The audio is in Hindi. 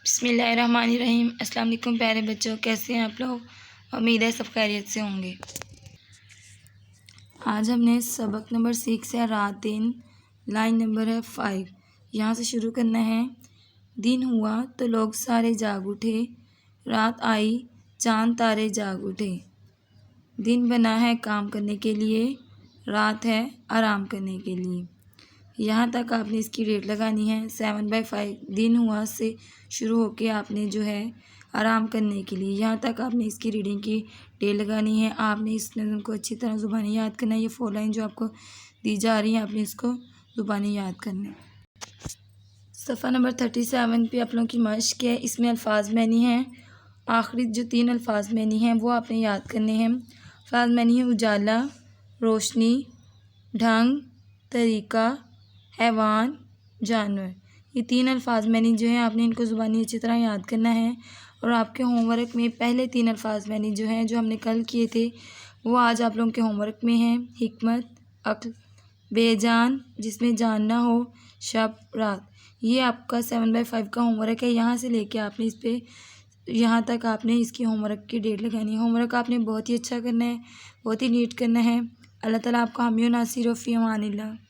बिस्मिल्लाहिर्रहमानिर्रहीम। अस्सलाम वालेकुम प्यारे बच्चों, कैसे हैं आप लोग? उम्मीद है सब खैरियत से होंगे। आज हमने सबक नंबर 6 है रात दिन, लाइन नंबर है 5। यहाँ से शुरू करना है। दिन हुआ तो लोग सारे जाग उठे, रात आई चांद तारे जाग उठे। दिन बना है काम करने के लिए, रात है आराम करने के लिए। यहाँ तक आपने इसकी रेट लगानी है 7/5। दिन हुआ से शुरू होके आपने जो है आराम करने के लिए, यहाँ तक आपने इसकी रीडिंग की डेट लगानी है। आपने इस नज़म को अच्छी तरह ज़ुबानी याद करना है। ये 4 लाइन जो आपको दी जा रही है आपने इसको ज़ुबानी याद करना है। सफ़ा नंबर 37 पे आप लोगों की मश्क है। इसमें अल्फाज मैनी हैं। आखिरी जो 3 अल्फाज मैनी हैं वो आपने याद करने हैं। अल्फाज मैनी है उजाला, रोशनी, ढंग, तरीका, हैवान, जानवर। ये 3 अल्फाज मैंने जो है आपने इनको ज़ुबानी अच्छी तरह याद करना है। और आपके होमवर्क में पहले 3 अल्फाज मैंने जो हैं जो हमने कल किए थे वो आज आप लोगों के होमवर्क में हैं। हिकमत, अक्ल, बेजान जिसमें जान ना हो, शब, रात। ये आपका 7/5 का होमवर्क है। यहाँ से लेके आपने इस पर यहाँ तक आपने इसकी होमवर्क की डेट लगानी है। होमवर्क आपने बहुत ही अच्छा करना है, बहुत ही नीट करना है। अल्लाह ताला आपका हामी व नासिर व फ़ी अमानिल्लाह।